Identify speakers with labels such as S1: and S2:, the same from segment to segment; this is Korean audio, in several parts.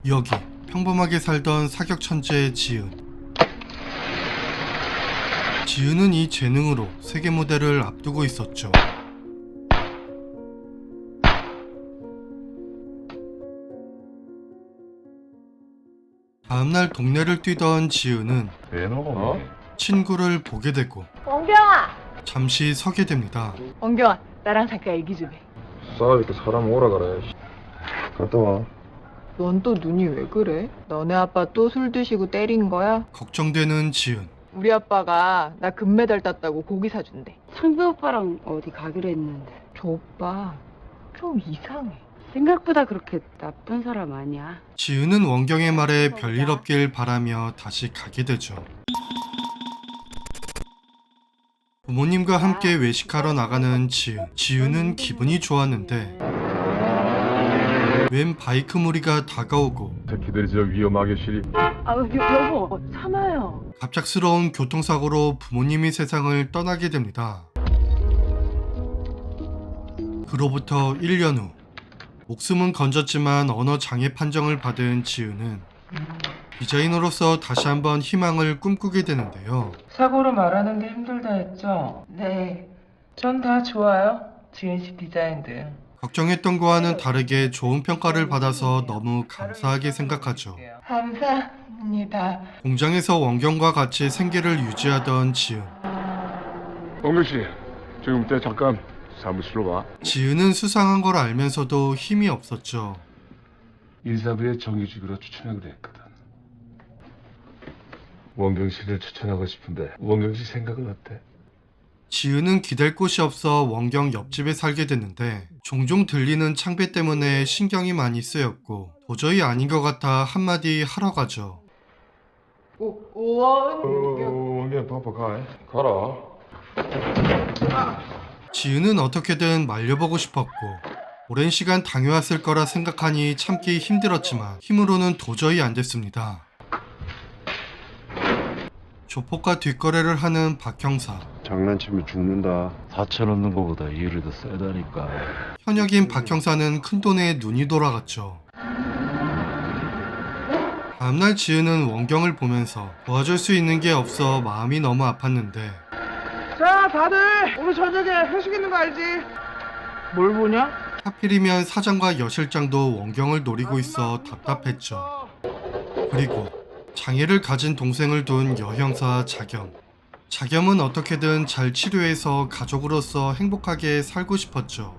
S1: 여기 평범하게 살던 사격 천재 지은. 지은은 이 재능으로 세계 무대를 앞두고 있었죠. 다음날 동네를 뛰던 지은은
S2: 왜 나가?
S1: 친구를 보게 되고
S3: 원경아!
S1: 잠시 서게 됩니다.
S3: 원경아, 나랑 잠깐 얘기 좀 해.
S2: 싸우니까 사람 오라 그래. 갔다 와.
S3: 넌 또 눈이 왜 그래? 너네 아빠 또 술 드시고 때린 거야?
S1: 걱정되는 지은.
S3: 우리 아빠가 나 금메달 땄다고 고기 사준대.
S4: 상배 오빠랑 어디 가기로 했는데
S3: 저 오빠 좀 이상해.
S4: 생각보다 그렇게 나쁜 사람 아니야.
S1: 지은은 원경의 말에 별일 없길 바라며 다시 가게 되죠. 부모님과 함께 외식하러 나가는 지은. 지은은 기분이 좋았는데 웬 바이크 무리가 다가오고
S2: 새끼들이 저 위험하게 시리.
S4: 여보 참아요.
S1: 갑작스러운 교통사고로 부모님이 세상을 떠나게 됩니다. 그로부터 1년 후 목숨은 건졌지만 언어 장애 판정을 받은 지은은 디자이너로서 다시 한번 희망을 꿈꾸게 되는데요.
S5: 사고로 말하는 게 힘들다 했죠? 네. 전 다 좋아요. 지은 씨 디자인들.
S1: 걱정했던 거와는 다르게 좋은 평가를 받아서 너무 감사하게 생각하죠.
S5: 감사합니다.
S1: 공장에서 원경과 같이 생계를 유지하던 지은.
S2: 원경 씨, 지금부터 잠깐 사무실로 와.
S1: 지은은 수상한 걸 알면서도 힘이 없었죠.
S2: 인사부에 정규직으로 추천하기로 했거든. 원경 씨를 추천하고 싶은데 원경 씨 생각은 어때?
S1: 지은은 기댈 곳이 없어 원경 옆집에 살게 됐는데 종종 들리는 창배 때문에 신경이 많이 쓰였고 도저히 아닌 것 같아 한마디 하러 가죠.
S2: 원경 바빠 가라.
S1: 지은은 어떻게든 말려보고 싶었고 오랜 시간 당해왔을 거라 생각하니 참기 힘들었지만 힘으로는 도저히 안 됐습니다. 조폭과 뒷거래를 하는 박 형사.
S6: 장난치면 죽는다. 4천 얻는 거보다 일이 더 세다니까.
S1: 현역인 박 형사는 큰돈에 눈이 돌아갔죠. 다음날 지은은 원경을 보면서 도와줄 수 있는 게 없어 마음이 너무 아팠는데
S5: 자, 다들 오늘 저녁에 회식 있는 거 알지? 뭘 보냐?
S1: 하필이면 사장과 여실장도 원경을 노리고 있어 답답했죠. 그리고 장애를 가진 동생을 둔 여형사 자겸. 자겸은 어떻게든 잘 치료해서 가족으로서 행복하게 살고 싶었죠.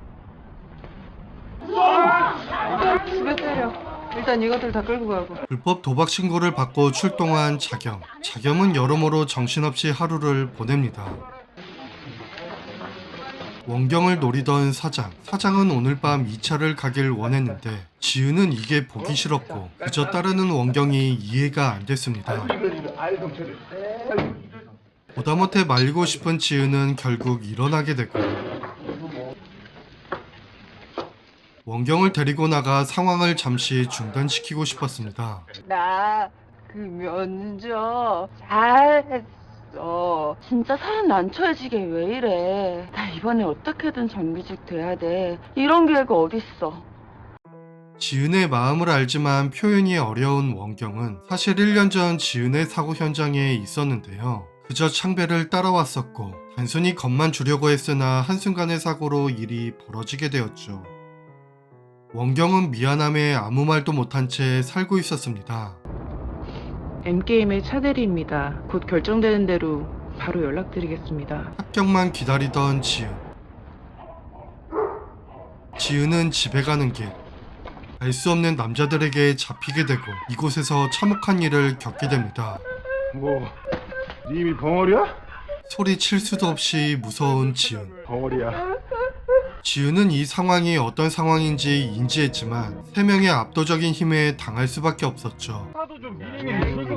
S3: 죽여 때려. 일단 이것들 다 끌고 가고.
S1: 불법 도박 신고를 받고 출동한 자겸. 자겸은 여러모로 정신없이 하루를 보냅니다. 원경을 노리던 사장. 사장은 오늘 밤 2차를 가길 원했는데 지은은 이게 보기 싫었고 그저 따르는 원경이 이해가 안 됐습니다. 보다 못해 말리고 싶은 지은은 결국 일어나게 되고 원경을 데리고 나가 상황을 잠시 중단시키고 싶었습니다.
S3: 나 그 면접 잘했어.
S4: 진짜 사람 난처해지게 왜 이래. 나 이번에 어떻게든 정규직 돼야 돼. 이런 기회가 어딨어.
S1: 지은의 마음을 알지만 표현이 어려운 원경은 사실 1년 전 지은의 사고 현장에 있었는데요. 그저 창배를 따라왔었고 단순히 겁만 주려고 했으나 한순간의 사고로 일이 벌어지게 되었죠. 원경은 미안함에 아무 말도 못한 채 살고 있었습니다.
S5: M게임의 차대리입니다. 곧 결정되는 대로 바로 연락드리겠습니다.
S1: 합격만 기다리던 지은. 지은은 집에 가는 길. 알 수 없는 남자들에게 잡히게 되고 이곳에서 참혹한 일을 겪게 됩니다.
S2: 뭐, 네 이미 벙어리야?
S1: 소리칠 수도 없이 무서운 지은.
S2: 벙어리야.
S1: 지은은 이 상황이 어떤 상황인지 인지했지만 3명의 압도적인 힘에 당할 수밖에 없었죠.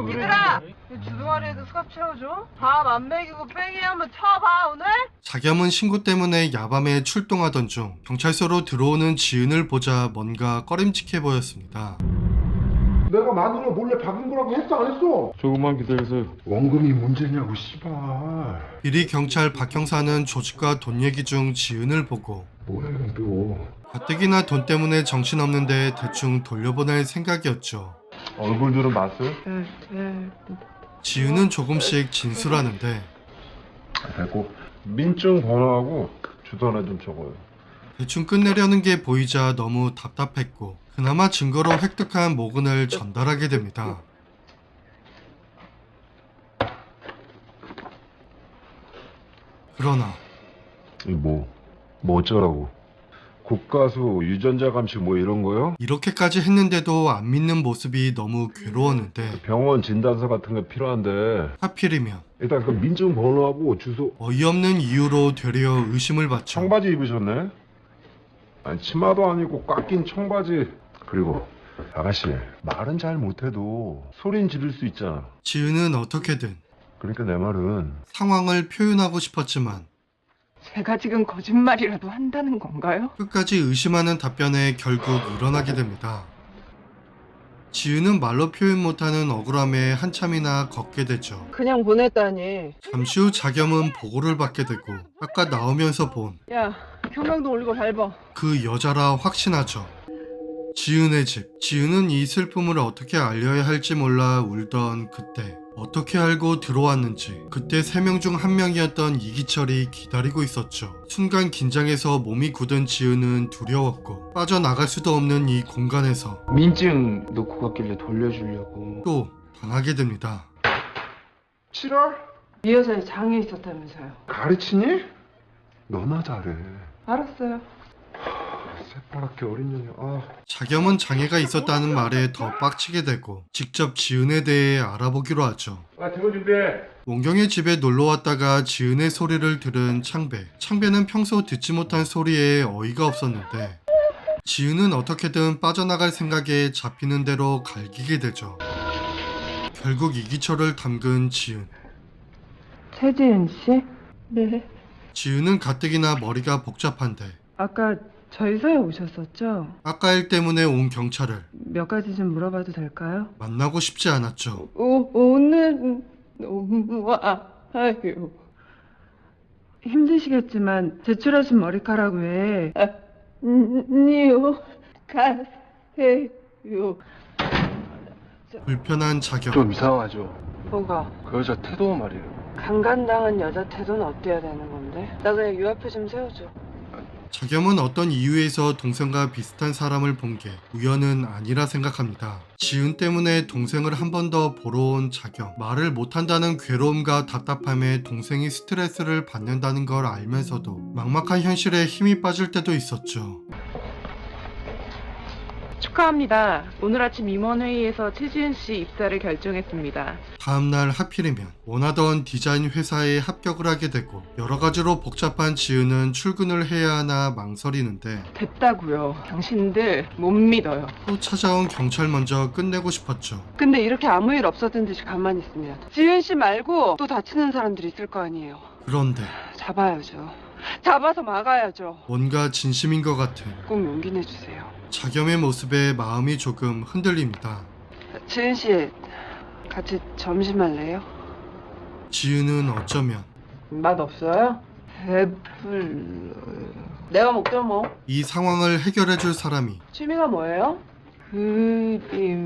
S3: 얘들아! 주둥아리에도 수갑 채워줘? 밥 안 먹이고 뺑이 한번 쳐봐 오늘?
S1: 자겸은 신고 때문에 야밤에 출동하던 중 경찰서로 들어오는 지은을 보자 뭔가 꺼림칙해 보였습니다.
S7: 내가 마누라 몰래 박은 거라고 했어 안 했어?
S2: 조금만 기다리세요.
S7: 원금이 문제냐고 씨발.
S1: 비리 경찰 박 형사는 조직과 돈 얘기 중 지은을 보고
S7: 뭐야 이건 또.
S1: 가뜩이나 돈 때문에 정신없는데 대충 돌려보낼 생각이었죠.
S2: 얼굴들은 봤어요?
S1: 지은은 조금씩 진술하는데
S2: 됐고 민증 번호하고 주소 하나 좀 적어요.
S1: 대충 끝내려는 게 보이자 너무 답답했고 그나마 증거로 획득한 모근을 전달하게 됩니다. 그러나
S2: 뭐 어쩌라고? 국가수, 유전자 감식 뭐 이런 거요?
S1: 이렇게까지 했는데도 안 믿는 모습이 너무 괴로웠는데
S2: 병원 진단서 같은 거 필요한데
S1: 하필이면
S2: 일단 그 민증 번호하고 주소.
S1: 어이없는 이유로 되려 의심을 받죠.
S2: 청바지 입으셨네? 아니 치마도 아니고 꽉 낀 청바지. 그리고 아가씨 말은 잘 못해도 소린 지를 수 있잖아.
S1: 지은은 어떻게든
S2: 그러니까 내 말은
S1: 상황을 표현하고 싶었지만
S5: 제가 지금 거짓말이라도 한다는 건가요?
S1: 끝까지 의심하는 답변에 결국 일어나게 됩니다. 지은은 말로 표현 못하는 억울함에 한참이나 걷게 되죠.
S3: 그냥 보냈다니.
S1: 잠시 후 자겸은 보고를 받게 되고 아까 나오면서 본 그
S3: 야, 경량도 올리고 밟아.
S1: 여자라 확신하죠. 지은의 집. 지은은 이 슬픔을 어떻게 알려야 할지 몰라 울던 그때 어떻게 알고 들어왔는지 그때 3명 중 1명이었던 이기철이 기다리고 있었죠. 순간 긴장해서 몸이 굳은 지은은 두려웠고 빠져나갈 수도 없는 이 공간에서
S8: 민증 놓고 갔길래 돌려주려고.
S1: 또 당하게 됩니다.
S7: 7월?
S3: 이 여자에 장애 있었다면서요.
S7: 가르치니? 너나 잘해.
S3: 알았어요.
S7: 새파랗게 어린 년이.
S1: 자겸은 장애가 있었다는 말에 더 빡치게 되고 직접 지은에 대해 알아보기로 하죠.
S7: 등원 준비해.
S1: 원경의 집에 놀러 왔다가 지은의 소리를 들은 창배. 창배는 평소 듣지 못한 소리에 어이가 없었는데 지은은 어떻게든 빠져나갈 생각에 잡히는 대로 갈기게 되죠. 결국 이기철을 담근 지은.
S3: 최지은 씨? 네.
S1: 지은은 가뜩이나 머리가 복잡한데
S3: 아까 저희 사에 오셨었죠?
S1: 아까 일 때문에 온 경찰을
S3: 몇 가지 좀 물어봐도 될까요?
S1: 만나고 싶지 않았죠.
S3: 오늘 너무 아파요. 힘드시겠지만 제출하신 머리카락 외에 아니요 가세요.
S1: 불편한 자겸.
S8: 좀 이상하죠?
S3: 뭐가?
S8: 그 여자 태도 말이에요.
S3: 강간당한 여자 태도는 어때야 되는 건데? 나 그냥 유 앞에 좀 세워줘.
S1: 자겸은 어떤 이유에서 동생과 비슷한 사람을 본 게 우연은 아니라 생각합니다. 지은 때문에 동생을 한 번 더 보러 온 자겸. 말을 못한다는 괴로움과 답답함에 동생이 스트레스를 받는다는 걸 알면서도 막막한 현실에 힘이 빠질 때도 있었죠.
S5: 축하합니다. 오늘 아침 임원회의에서 최지은 씨 입사를 결정했습니다.
S1: 다음날 하필이면 원하던 디자인 회사에 합격을 하게 되고 여러 가지로 복잡한 지은은 출근을 해야 하나 망설이는데
S5: 됐다고요. 당신들 못 믿어요.
S1: 또 찾아온 경찰 먼저 끝내고 싶었죠.
S3: 근데 이렇게 아무 일 없었던 듯이 가만히 있으면 지은 씨 말고 또 다치는 사람들이 있을 거 아니에요.
S1: 그런데
S3: 잡아야죠. 잡아서 막아야죠.
S1: 뭔가 진심인 것 같은
S3: 꼭 용기 내주세요.
S1: 자겸의 모습에 마음이 조금 흔들립니다.
S3: 지은 씨 같이 점심 할래요?
S1: 지은은 어쩌면
S3: 맛 없어요? 배불러요. 내가 먹죠 뭐.
S1: 이 상황을 해결해줄 사람이
S3: 취미가 뭐예요?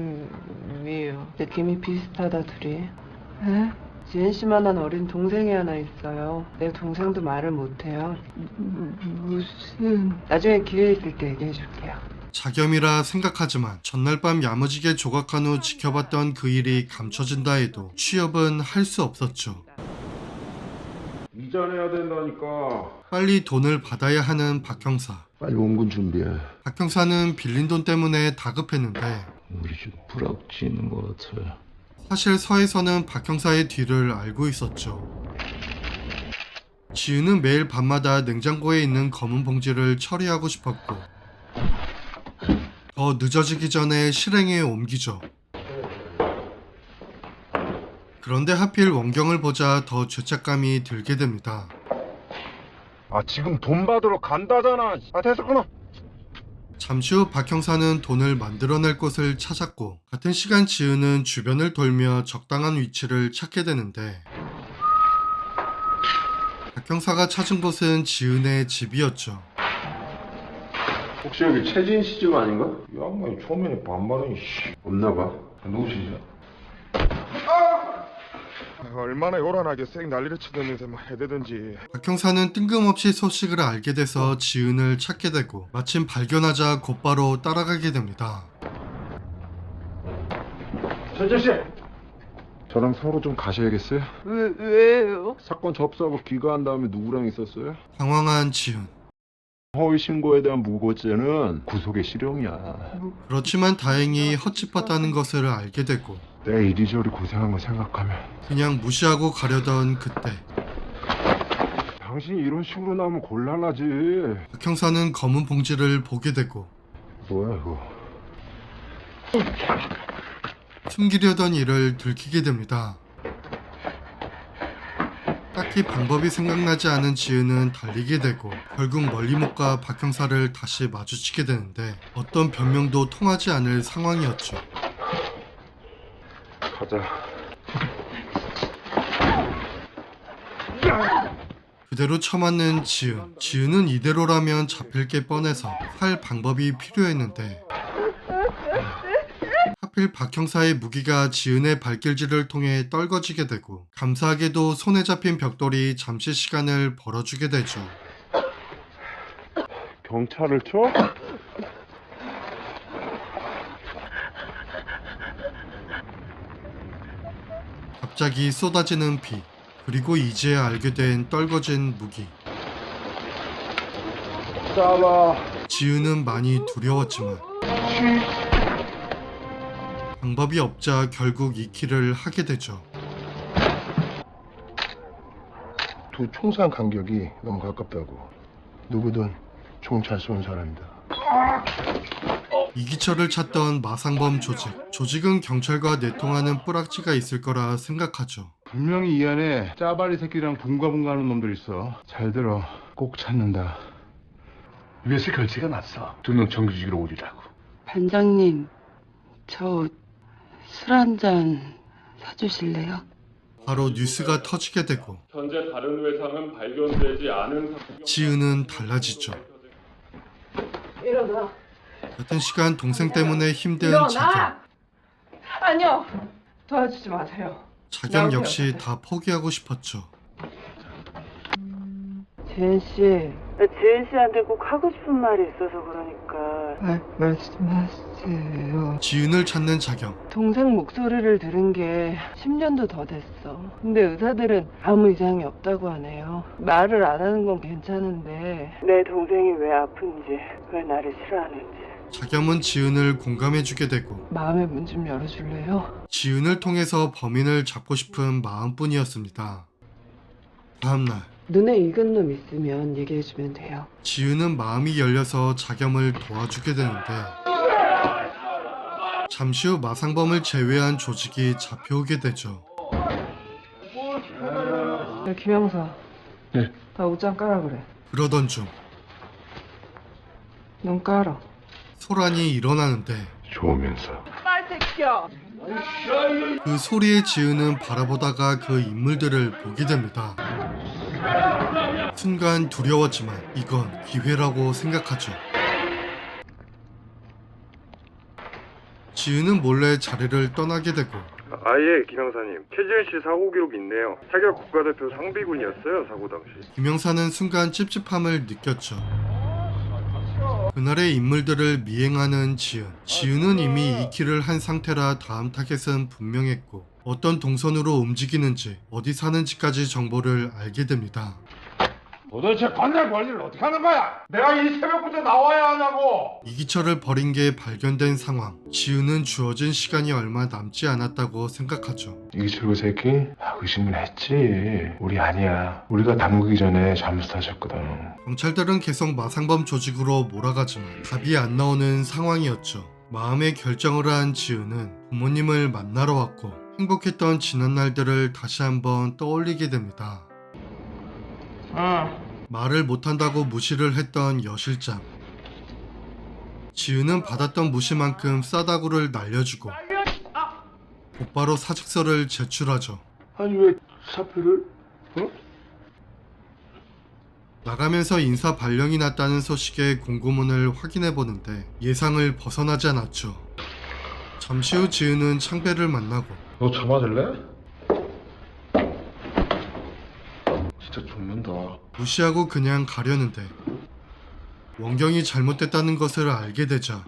S3: 그림이요. 느낌이 비슷하다 둘이. 에? 지은 씨만한 어린 동생이 하나 있어요. 내 동생도 말을 못해요. 무슨... 나중에 기회 있을 때 얘기해줄게요.
S1: 자겸이라 생각하지만 전날 밤 야무지게 조각한 후 지켜봤던 그 일이 감춰진다 해도 취업은 할 수 없었죠.
S7: 이전해야 된다니까.
S1: 빨리 돈을 받아야 하는 박 형사.
S7: 빨리 원금 준비해.
S1: 박 형사는 빌린 돈 때문에 다급했는데
S6: 우리 집 불확지는 것 같아.
S1: 사실 서에서는 박 형사의 뒤를 알고 있었죠. 지은은 매일 밤마다 냉장고에 있는 검은 봉지를 처리하고 싶었고 더 늦어지기 전에 실행에 옮기죠. 그런데 하필 원경을 보자 더 죄책감이 들게 됩니다.
S7: 지금 돈 받으러 간다잖아. 됐어 끊어.
S1: 잠시 후 박 형사는 돈을 만들어낼 곳을 찾았고 같은 시간 지은은 주변을 돌며 적당한 위치를 찾게 되는데 박 형사가 찾은 곳은 지은의 집이었죠.
S7: 혹시 여기 최진 씨 집 아닌가? 이 양반이 초면에 반말은 없나 봐. 누구시죠?
S2: 얼마나 요란하게 쌩 난리를 치더니 뭐 해대든지.
S1: 박 형사는 뜬금없이 소식을 알게 돼서 지은을 찾게 되고 마침 발견하자 곧바로 따라가게 됩니다.
S7: 최진 씨!
S2: 저랑 서로 좀 가셔야겠어요?
S3: 왜요?
S2: 사건 접수하고 귀가한 다음에 누구랑 있었어요?
S1: 당황한 지은.
S2: 허위 신고에 대한 무고죄는 구속의 실형이야.
S1: 그렇지만 다행히 헛짚었다는 것을 알게 되고
S2: 내 이리저리 고생한 거 생각하면
S1: 그냥 무시하고 가려던 그때
S2: 당신이 이런 식으로 나오면 곤란하지.
S1: 박 형사는 검은 봉지를 보게 되고
S2: 뭐야 이거?
S1: 숨기려던 일을 들키게 됩니다. 딱히 방법이 생각나지 않은 지은은 달리게 되고 결국 멀리 못 가 박 형사를 다시 마주치게 되는데 어떤 변명도 통하지 않을 상황이었죠.
S2: 가자.
S1: 그대로 처맞는 지은. 지은은 이대로라면 잡힐 게 뻔해서 살 방법이 필요했는데 하필 박 형사의 무기가 지은의 발길질을 통해 떨궈지게 되고 감사하게도 손에 잡힌 벽돌이 잠시 시간을 벌어주게 되죠.
S2: 경찰을 쳐?
S1: 갑자기 쏟아지는 비, 그리고 이제야 알게 된 떨궈진 무기. 지은은 많이 두려웠지만 방법이 없자 결국 이 kil을 하게 되죠.
S9: 두 총상 간격이 너무 가깝다고. 누구든 총 잘 쏘는 사람이다.
S1: 이기철을 찾던 마상범 조직은 경찰과 내통하는 뿌락지가 있을 거라 생각하죠.
S9: 분명히 이 안에 짜바리 새끼랑 붕가붕가하는 놈들 있어. 잘 들어. 꼭 찾는다. 위에서 결제가 났어. 2명 정규직으로 오리라고.
S4: 반장님, 저 술 한 잔 사주실래요?
S1: 바로 뉴스가 터지게 되고
S7: 현재 다른 외상은 발견되지 않은
S1: 지은은 달라지죠.
S3: 일어나.
S1: 같은 시간 동생 때문에 힘든
S3: 일어나! 아니요. 도와주지 마세요.
S1: 자경 역시 다 포기하고 싶었죠.
S3: 지은 씨. 나 지은 씨한테 꼭 하고 싶은 말이 있어서 그러니까. 말씀하세요.
S1: 지은을 찾는 자경.
S3: 동생 목소리를 들은 게 10년도 더 됐어. 근데 의사들은 아무 이상이 없다고 하네요. 말을 안 하는 건 괜찮은데 내 동생이 왜 아픈지, 왜 나를 싫어하는지.
S1: 자경은 지은을 공감해주게 되고
S3: 마음의 문 좀 열어줄래요?
S1: 지은을 통해서 범인을 잡고 싶은 마음뿐이었습니다. 다음날
S3: 눈에 익은 놈 있으면 얘기해주면 돼요.
S1: 지은은 마음이 열려서 자겸을 도와주게 되는데 잠시 후 마상범을 제외한 조직이 잡혀오게 되죠.
S3: 야, 김영사.
S9: 네.
S3: 다 옷장 깔아 그래.
S1: 그러던 중
S3: 눈 깔아.
S1: 소란이 일어나는데
S2: 좋으면서.
S3: 빨새끼야.
S1: 그 소리에 지은은 바라보다가 그 인물들을 보게 됩니다. 순간 두려웠지만 이건 기회라고 생각하죠. 지은은 몰래 자리를 떠나게 되고
S2: 아예 김영사님. 최지은 씨 사고 기록 있네요. 타격 국가대표 상비군이었어요 사고 당시.
S1: 김영사는 순간 찝찝함을 느꼈죠. 그날의 인물들을 미행하는 지은은 이미 2킬을 한 상태라 다음 타겟은 분명했고 어떤 동선으로 움직이는지 어디 사는지까지 정보를 알게 됩니다.
S7: 도대체 관내 관리를 어떻게 하는 거야? 내가 이 새벽부터 나와야 하냐고!
S1: 이기철을 버린 게 발견된 상황. 지은은 주어진 시간이 얼마 남지 않았다고 생각하죠.
S9: 이기철 그 새끼? 의심은 했지. 우리 아니야. 우리가 담그기 전에 잠수타셨거든.
S1: 경찰들은 계속 마상범 조직으로 몰아가지만 답이 안 나오는 상황이었죠. 마음의 결정을 한 지은은 부모님을 만나러 왔고 행복했던 지난 날들을 다시 한번 떠올리게 됩니다. 말을 못한다고 무시를 했던 여실장. 지은은 받았던 무시만큼 싸다구를 날려주고 곧바로 사직서를 제출하죠.
S8: 아니 왜 사표를?
S1: 나가면서 인사 발령이 났다는 소식에 공고문을 확인해 보는데 예상을 벗어나지 않았죠. 잠시 후 지은은 창배를 만나고
S7: 너 차 맞을래?
S8: 진짜 죽는다.
S1: 무시하고 그냥 가려는데 원경이 잘못됐다는 것을 알게 되자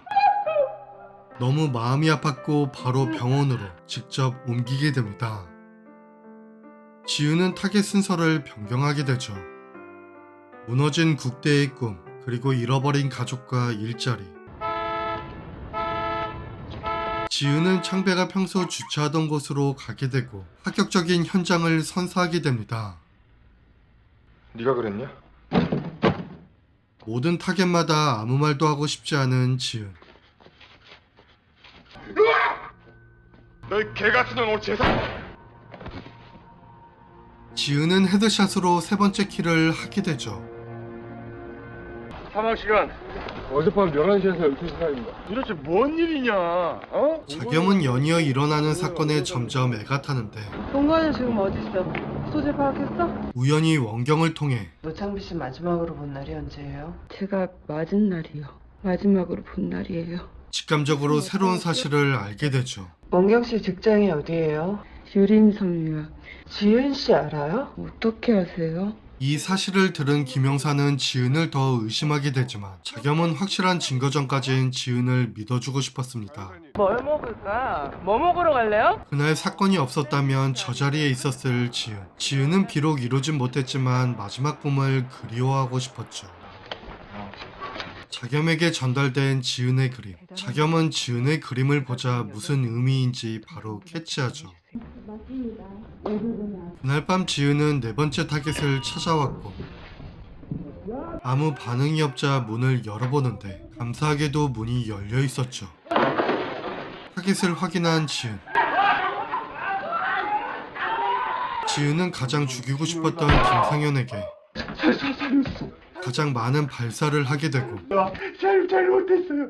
S1: 너무 마음이 아팠고 바로 병원으로 직접 옮기게 됩니다. 지은은 타겟 순서를 변경하게 되죠. 무너진 국대의 꿈, 그리고 잃어버린 가족과 일자리. 지은은 창배가 평소 주차하던 곳으로 가게 되고 파격적인 현장을 선사하게 됩니다.
S7: 네가 그랬냐?
S1: 모든 타겟마다 아무 말도 하고 싶지 않은 지은.
S7: 너희 개같은 놈 오늘 재산.
S1: 지은은 헤드샷으로 세 번째 킬을 하게 되죠.
S8: 사망 시간 어젯밤 11시에서 12시간입니다. 도대체 뭔 일이냐? 어?
S1: 자겸은 연이어 일어나는 사건에 점점 애가 타는데
S3: 동건이 지금 어디 있어? 소재 파악했어?
S1: 우연히 원경을 통해
S3: 노창비 씨 마지막으로 본 날이 언제예요?
S4: 제가 맞은 날이요. 마지막으로 본 날이에요.
S1: 직감적으로 새로운 사실을 알게 되죠.
S3: 원경 씨 직장이 어디예요?
S4: 유림섬유학.
S3: 지은 씨 알아요?
S4: 어떻게 아세요?
S1: 이 사실을 들은 김영사는 지은을 더 의심하게 되지만 자겸은 확실한 증거 전까지는 지은을 믿어주고 싶었습니다.
S5: 뭘 먹을까? 뭐 먹으러 갈래요?
S1: 그날 사건이 없었다면 저 자리에 있었을 지은. 지은은 비록 이루진 못했지만 마지막 꿈을 그리워하고 싶었죠. 자겸에게 전달된 지은의 그림. 자겸은 지은의 그림을 보자 무슨 의미인지 바로 캐치하죠. 그날 밤 지은은 네 번째 타겟을 찾아왔고 아무 반응이 없자 문을 열어보는데 감사하게도 문이 열려 있었죠. 타겟을 확인한 지은. 지은은 가장 죽이고 싶었던 김상현에게 가장 많은 발사를 하게 되고
S8: 잘못했어요.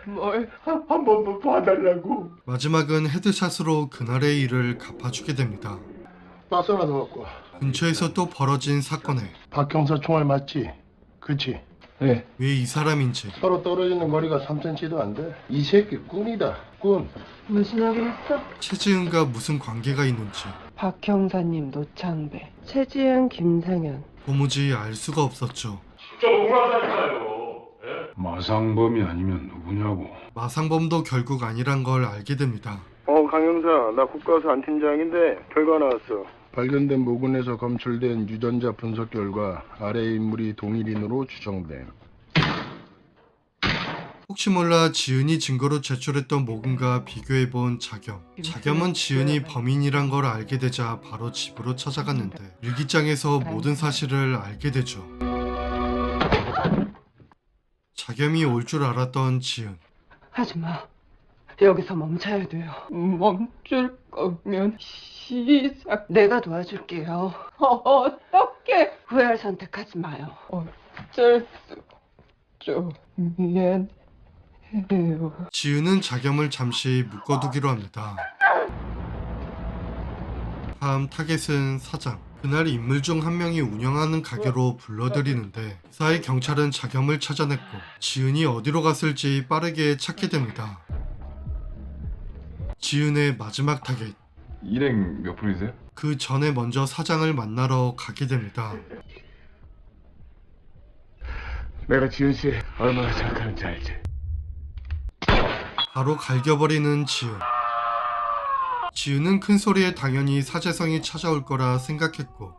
S3: 뭘?
S8: 한 번만 봐달라고.
S1: 마지막은 헤드샷으로 그날의 일을 갚아주게 됩니다.
S10: 박스 하나 더 갖고 와.
S1: 근처에서 또 벌어진 사건에
S10: 박 형사 총알 맞지? 그치?
S8: 네.
S1: 왜 이 사람인지
S10: 서로 떨어지는 거리가 3cm도 안 돼. 이 새끼 꾼이다. 꾼.
S3: 문신하긴 했어?
S1: 최지은과 무슨 관계가 있는지
S3: 박 형사님 노창배, 최지은, 김상현.
S1: 도무지 알 수가 없었죠.
S9: 마상범이 아니면 누구냐고.
S1: 마상범도 결국 아니란 걸 알게 됩니다.
S10: 강 형사, 나 국가수 안 팀장인데 결과 나왔어. 발견된 모근에서 검출된 유전자 분석 결과 아래 인물이 동일인으로 추정됨.
S1: 혹시 몰라 지은이 증거로 제출했던 모근과 비교해본 자겸. 자겸은 지은이 범인이란 걸 알게 되자 바로 집으로 찾아갔는데 일기장에서 모든 사실을 알게 되죠. 자겸이 올 줄 알았던 지은.
S3: 하지마. 여기서 멈춰야 돼요. 멈출 거면 시작. 내가 도와줄게요. 어떻게? 후회할 선택하지 마요. 어쩔 수 없죠. 미안해요.
S1: 지은은 자겸을 잠시 묶어두기로 합니다. 다음 타겟은 사장. 그날 인물 중 한 명이 운영하는 가게로 불러들이는데 사이 경찰은 자겸을 찾아냈고 지은이 어디로 갔을지 빠르게 찾게 됩니다. 지은의 마지막 타겟.
S7: 일행 몇 분이세요?
S1: 그 전에 먼저 사장을 만나러 가게 됩니다.
S8: 내가 지은 씨 얼마나 생각하는지 알지?
S1: 바로 갈겨버리는 지은. 지은은 큰 소리에 당연히 사재성이 찾아올 거라 생각했고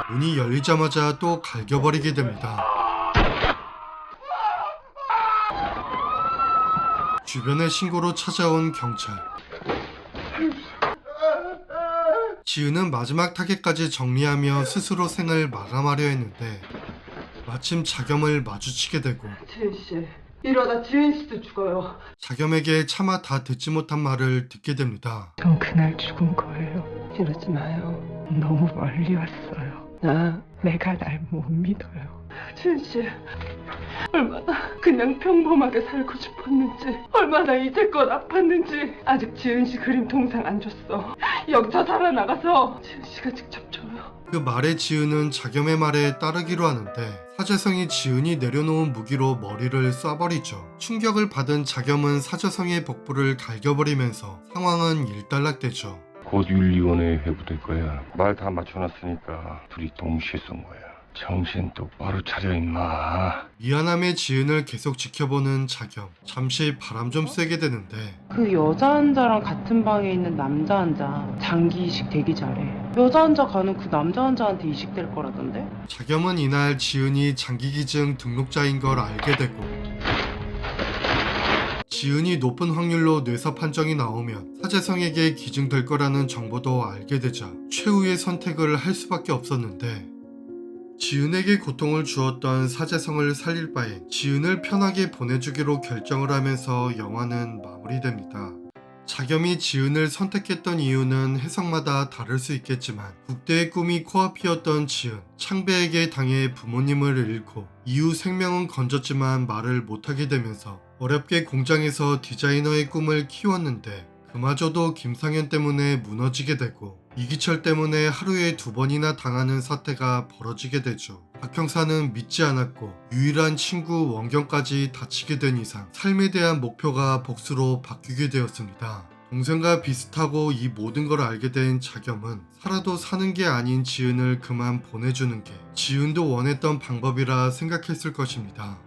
S1: 문이 열리자마자 또 갈겨버리게 됩니다. 주변의 신고로 찾아온 경찰. 지은은 마지막 타겟까지 정리하며 스스로 생을 마감하려 했는데 마침 자겸을 마주치게 되고
S3: 지은 씨, 이러다 지은 씨도 죽어요.
S1: 자겸에게 차마 다 듣지 못한 말을 듣게 됩니다.
S5: 전 그날 죽은 거예요.
S3: 이러지 마요.
S5: 너무 멀리 왔어요.
S3: 내가 날 못 믿어요. 지은 씨, 얼마나 그냥 평범하게 살고 싶었는지, 얼마나 이제껏 아팠는지. 아직 지은 씨 그림 동상 안 줬어. 영차 살아나가서 지은 씨가 직접 줘요.
S1: 그 말에 지은은 자겸의 말에 따르기로 하는데 사재성이 지은이 내려놓은 무기로 머리를 쏴버리죠. 충격을 받은 자겸은 사재성의 복부를 갈겨버리면서 상황은 일단락되죠.
S7: 곧 윤리원회에 회부될 거야. 말 다 맞춰놨으니까 둘이 동시에 쏜 거야. 정신 똑바로 차려 임마.
S1: 미안함의 지은을 계속 지켜보는 자겸. 잠시 바람 좀 쐬게 되는데
S5: 그 여자 환자랑 같은 방에 있는 남자 환자 장기 이식 되기 잘해. 여자 환자 가는 그 남자 환자한테 이식될 거라던데?
S1: 자겸은 이날 지은이 장기기증 등록자인 걸 알게 되고 지은이 높은 확률로 뇌사 판정이 나오면 사재성에게 기증될 거라는 정보도 알게 되자 최후의 선택을 할 수밖에 없었는데 지은에게 고통을 주었던 사재성을 살릴 바엔 지은을 편하게 보내주기로 결정을 하면서 영화는 마무리됩니다. 자겸이 지은을 선택했던 이유는 해석마다 다를 수 있겠지만 국대의 꿈이 코앞이었던 지은, 창배에게 당해 부모님을 잃고 이후 생명은 건졌지만 말을 못하게 되면서 어렵게 공장에서 디자이너의 꿈을 키웠는데 그마저도 김상현 때문에 무너지게 되고 이기철 때문에 하루에 2번이나 당하는 사태가 벌어지게 되죠. 박 형사는 믿지 않았고 유일한 친구 원경까지 다치게 된 이상 삶에 대한 목표가 복수로 바뀌게 되었습니다. 동생과 비슷하고 이 모든 걸 알게 된 자겸은 살아도 사는 게 아닌 지은을 그만 보내주는 게 지은도 원했던 방법이라 생각했을 것입니다.